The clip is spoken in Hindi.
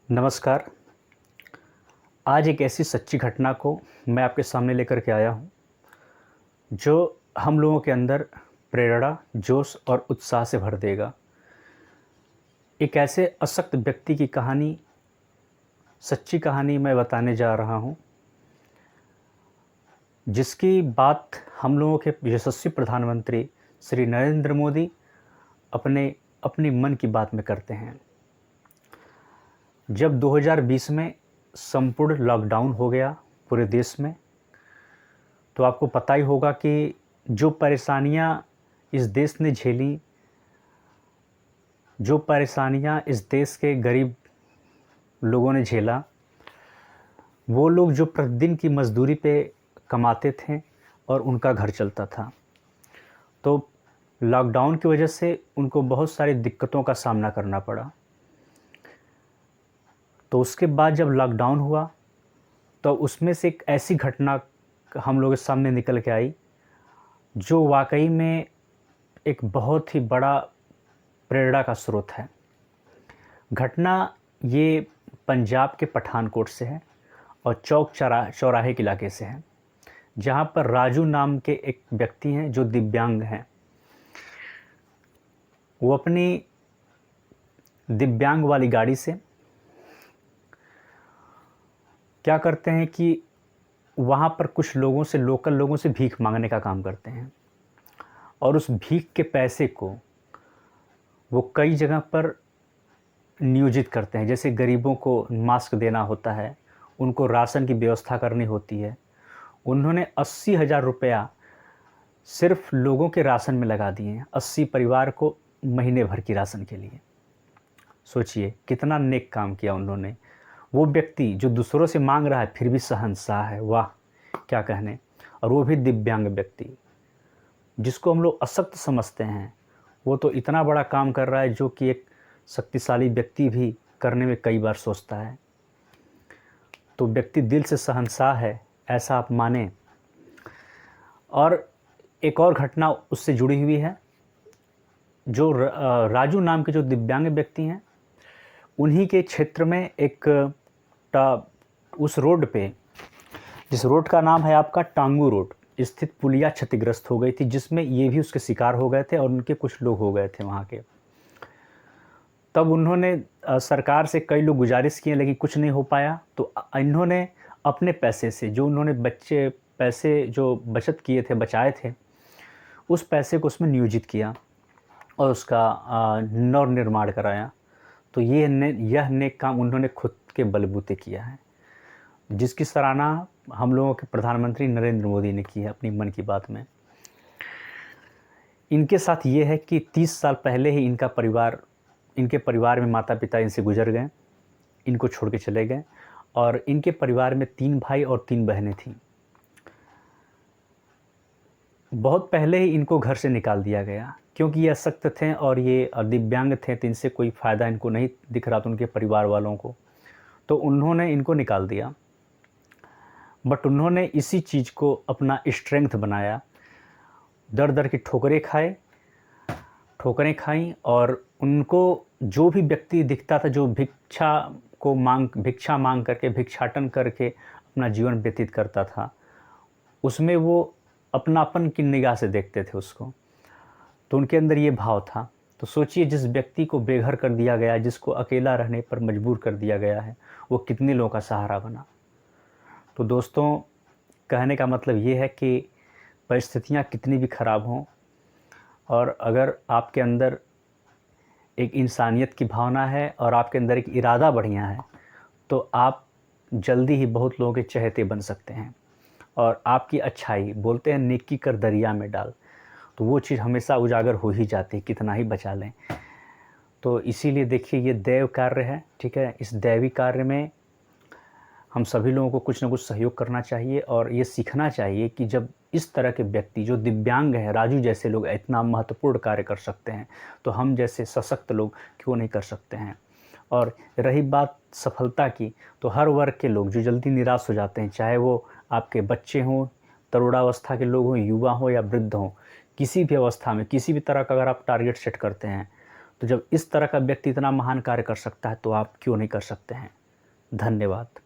नमस्कार। आज एक ऐसी सच्ची घटना को मैं आपके सामने लेकर के आया हूँ, जो हम लोगों के अंदर प्रेरणा, जोश और उत्साह से भर देगा। एक ऐसे अशक्त व्यक्ति की कहानी, सच्ची कहानी मैं बताने जा रहा हूँ, जिसकी बात हम लोगों के यशस्वी प्रधानमंत्री श्री नरेंद्र मोदी अपनी मन की बात में करते हैं। जब 2020 में संपूर्ण लॉकडाउन हो गया पूरे देश में, तो आपको पता ही होगा कि जो परेशानियां इस देश ने झेली, जो परेशानियां इस देश के गरीब लोगों ने झेला, वो लोग जो प्रतिदिन की मजदूरी पे कमाते थे और उनका घर चलता था, तो लॉकडाउन की वजह से उनको बहुत सारी दिक्कतों का सामना करना पड़ा। तो उसके बाद जब लॉकडाउन हुआ, तो उसमें से एक ऐसी घटना हम लोगों के सामने निकल के आई, जो वाकई में एक बहुत ही बड़ा प्रेरणा का स्रोत है। घटना ये पंजाब के पठानकोट से है और चौराहे के इलाके से है, जहाँ पर राजू नाम के एक व्यक्ति हैं जो दिव्यांग हैं। वो अपनी दिव्यांग वाली गाड़ी से क्या करते हैं कि वहाँ पर कुछ लोगों से, लोकल लोगों से भीख मांगने का काम करते हैं, और उस भीख के पैसे को वो कई जगह पर नियोजित करते हैं। जैसे गरीबों को मास्क देना होता है, उनको राशन की व्यवस्था करनी होती है। उन्होंने 80,000 रुपया सिर्फ लोगों के राशन में लगा दिए हैं, 80 परिवार को महीने भर की राशन के लिए। सोचिए कितना नेक काम किया उन्होंने। वो व्यक्ति जो दूसरों से मांग रहा है फिर भी शहंशाह है, वाह क्या कहने। और वो भी दिव्यांग व्यक्ति, जिसको हम लोग अशक्त समझते हैं, वो तो इतना बड़ा काम कर रहा है जो कि एक शक्तिशाली व्यक्ति भी करने में कई बार सोचता है। तो व्यक्ति दिल से शहंशाह है, ऐसा आप माने। और एक और घटना उससे जुड़ी हुई है। जो राजू नाम के जो दिव्यांग व्यक्ति हैं, उन्हीं के क्षेत्र में उस रोड पे, जिस रोड का नाम है आपका टांगू रोड, स्थित पुलिया क्षतिग्रस्त हो गई थी, जिसमें ये भी उसके शिकार हो गए थे और उनके कुछ लोग हो गए थे वहाँ के। तब उन्होंने सरकार से कई लोग गुजारिश किए, लेकिन कुछ नहीं हो पाया। तो इन्होंने अपने पैसे से, जो उन्होंने पैसे जो बचत किए थे, बचाए थे, उस पैसे को उसमें नियोजित किया और उसका नवनिर्माण कराया। तो यह नेक काम उन्होंने खुद के बलबूते किया है, जिसकी सराहना हम लोगों के प्रधानमंत्री नरेंद्र मोदी ने की है अपनी मन की बात में। इनके साथ ये है कि 30 साल पहले ही इनके परिवार में माता पिता इनसे गुजर गए, इनको छोड़ के चले गए, और इनके परिवार में 3 भाई और 3 बहनें थीं। बहुत पहले ही इनको घर से निकाल दिया गया, क्योंकि ये अशक्त थे और ये दिव्यांग थे, तो इनसे कोई फ़ायदा इनको नहीं दिख रहा था उनके परिवार वालों को। तो उन्होंने इनको निकाल दिया, बट उन्होंने इसी चीज़ को अपना स्ट्रेंथ बनाया। दर दर की ठोकरें खाई, और उनको जो भी व्यक्ति दिखता था, जो भिक्षा मांग करके, भिक्षाटन करके अपना जीवन व्यतीत करता था, उसमें वो अपनापन की निगाह से देखते थे उसको। तो उनके अंदर ये भाव था। तो सोचिए, जिस व्यक्ति को बेघर कर दिया गया, जिसको अकेला रहने पर मजबूर कर दिया गया है, वो कितने लोगों का सहारा बना। तो दोस्तों, कहने का मतलब ये है कि परिस्थितियाँ कितनी भी ख़राब हों, और अगर आपके अंदर एक इंसानियत की भावना है और आपके अंदर एक इरादा बढ़िया है, तो आप जल्दी ही बहुत लोगों के चहेते बन सकते हैं। और आपकी अच्छाई, बोलते हैं नेकी कर दरिया में डाल, तो वो चीज़ हमेशा उजागर हो ही जाती है, कितना ही बचा लें। तो इसीलिए देखिए, ये दैव कार्य है, ठीक है। इस दैवी कार्य में हम सभी लोगों को कुछ ना कुछ सहयोग करना चाहिए, और ये सीखना चाहिए कि जब इस तरह के व्यक्ति जो दिव्यांग हैं, राजू जैसे लोग इतना महत्वपूर्ण कार्य कर सकते हैं, तो हम जैसे सशक्त लोग क्यों नहीं कर सकते हैं। और रही बात सफलता की, तो हर वर्ग के लोग जो जल्दी निराश हो जाते हैं, चाहे वो आपके बच्चे हों, तरुणावस्था के लोग हों, युवा हों या वृद्ध हों, किसी भी अवस्था में किसी भी तरह का अगर आप टारगेट सेट करते हैं, तो तो जब इस तरह का व्यक्ति इतना महान कार्य कर सकता है तो आप क्यों नहीं कर सकते हैं? धन्यवाद।